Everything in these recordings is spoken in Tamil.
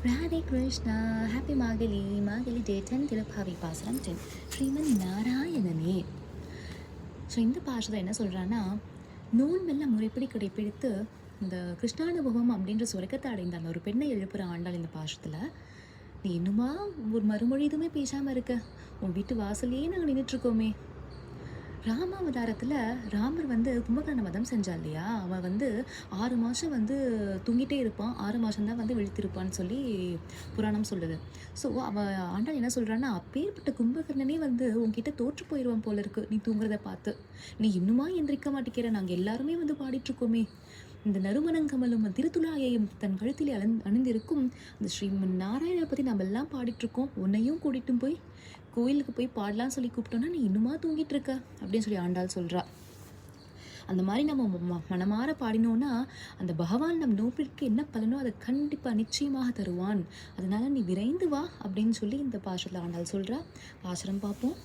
ராதே கிருஷ்ணா. ஹாப்பி மார்கழி. மார்கழி டே 10 திருப்பாவை பாசனம் 10 ஸ்ரீமன் நாராயணனே. ஸோ இந்த பாஷத்தை என்ன சொல்கிறான்னா, நூல் மெல்ல முறைப்படி கடைப்பிடித்து இந்த கிருஷ்ணானுபவம் அப்படின்ற சொர்க்கத்தை அடைந்த அந்த ஒரு பெண்ணை எழுப்புகிற ஆண்டாள் இந்த பாஷத்தில். நீ இன்னுமா ஒரு மறுமொழி எதுவுமே பேசாமல் இருக்க? உன் வீட்டு வாசல்லையே நாங்கள் நின்றுட்டுருக்கோமே. ராமாவதாரத்தில் ராமர் கும்பகர்ண வதம் செஞ்சா இல்லையா? அவன் 6 மாதம் தூங்கிட்டே இருப்பான், 6 மாதம்தான் விழித்திருப்பான்னு சொல்லி புராணம் சொல்லுது. ஸோ அவன் ஆண்டாள் என்ன சொல்கிறான்னா, அப்பேற்பட்ட கும்பகர்ணனே உன்கிட்ட தோற்று போயிடுவான் போல இருக்கு நீ தூங்குறத பார்த்து. நீ இன்னுமா எந்திரிக்க மாட்டேங்கிற? நாங்கள் எல்லாருமே பாடிட்டுருக்கோமே. இந்த நறுமணங்கமலும் திருத்துழாயையும் தன் கழுத்திலே அணிந்திருக்கும் இந்த ஸ்ரீமன் நாராயணனை பற்றி நம்ம எல்லாம் பாடிட்டுருக்கோம். உன்னையும் கூட்டிகிட்டும் போய் கோயிலுக்கு போய் பாடலான்னு சொல்லி கூப்பிட்டோன்னா நீ இன்னுமா தூங்கிட்டு இருக்க அப்படின்னு சொல்லி ஆண்டாள் சொல்கிறா. அந்த மாதிரி நம்ம மனமாற பாடினோன்னா அந்த பகவான் நம் நோப்பிற்கு என்ன பலனோ அதை கண்டிப்பாக நிச்சயமாக தருவான். அதனால நீ விரைந்து வா அப்படின்னு சொல்லி இந்த பாசுரத்தில் ஆண்டாள் சொல்கிறா. பாசுரம் பார்ப்போம்.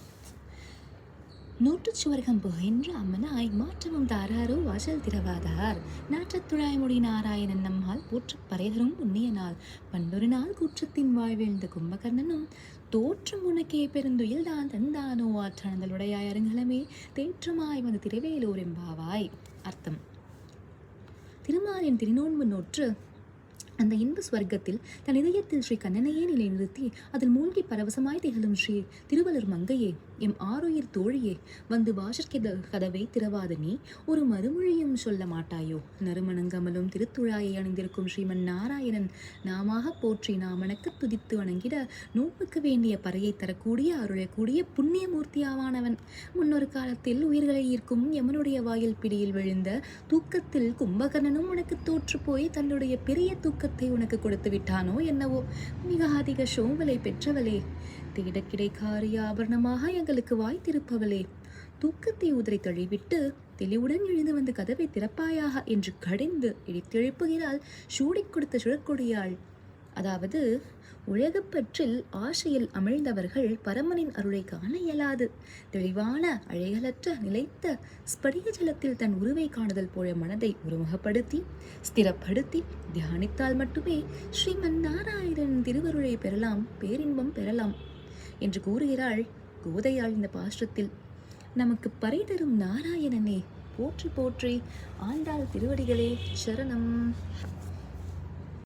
நூற்றுச்சுவர்கம் புகின்ற அம்மனாய் மாற்றமும் தாராரோ வாசல் திறவாதார் நாற்றத்துழாய் முடி நாராயணன் நம்மால் போற்று பறைதரும் புண்ணிய நாள் பண்டொரு நாள் குற்றத்தின் வாழ்வெழுந்த கும்பகர்ணனும் தோற்றும் உனக்கே பெருந்துயில் தான் தந்தானோ ஆற்றந்தலுடையாய் அருங்கலமே தேற்றமாய் திரைவேலூர் எம்பாவாய். அர்த்தம்: திருமாலின் திருநோன்பு நோற்று அந்த இன்ப ஸ்வர்க்கத்தில் தன் இதயத்தில் ஸ்ரீ கண்ணனையே நிலைநிறுத்தி அதில் மூழ்கி பரவசமாய் திகழும் ஸ்ரீ திருவள்ளூர் மங்கையே, எம் ஆரோயிர் தோழியே, வாசற்கித கதவை திறவாத நீ ஒரு மறுமொழியும் சொல்ல மாட்டாயோ? நறுமணங்கமலும் திருத்துழாயை அணிந்திருக்கும் ஸ்ரீமன் நாராயணன் நாமாக போற்றி நாமனக்கு துதித்து வணங்கிட நோப்புக்கு வேண்டிய பறையை தரக்கூடிய அருளக்கூடிய புண்ணியமூர்த்தியாவானவன். முன்னொரு காலத்தில் உயிர்களை ஈர்க்கும் யமனுடைய வாயில் பிடியில் விழுந்த தூக்கத்தில் கும்பகர்ணனும் உனக்கு தோற்று போய் தன்னுடைய பெரிய தூக்க உனக்கு கொடுத்து விட்டானோ என்னவோ? மிக அதிக சோம்பலை பெற்றவளே, தேட கிடைக்காரிய ஆபரணமாக எங்களுக்கு வாய்த்திருப்பவளே, தூக்கத்தை உதறி தழிவிட்டு தெளிவுடன் எழுந்து கதவை திறப்பாயாக என்று கடிந்து இடித்தெழுப்புகிறாள் சூடிக் கொடுத்த சுழற்கொடியாள். அதாவது, உலகப்பற்றில் ஆசையில் அமிழ்ந்தவர்கள் பரமனின் அருளை காண இயலாது. தெளிவான அழைகளற்ற நிலைத்த ஸ்படிக ஜலத்தில் தன் உருவை காணுதல் போல மனதை ஒருமுகப்படுத்தி ஸ்திரப்படுத்தி தியானித்தால் மட்டுமே ஸ்ரீமன் நாராயணன் திருவருளை பெறலாம், பேரின்பம் பெறலாம் என்று கூறுகிறாள் கோதையாள் இந்த பாசுரத்தில். நமக்கு பறை தரும் நாராயணனே போற்றி போற்றி. ஆண்டாள் திருவடிகளே சரணம்.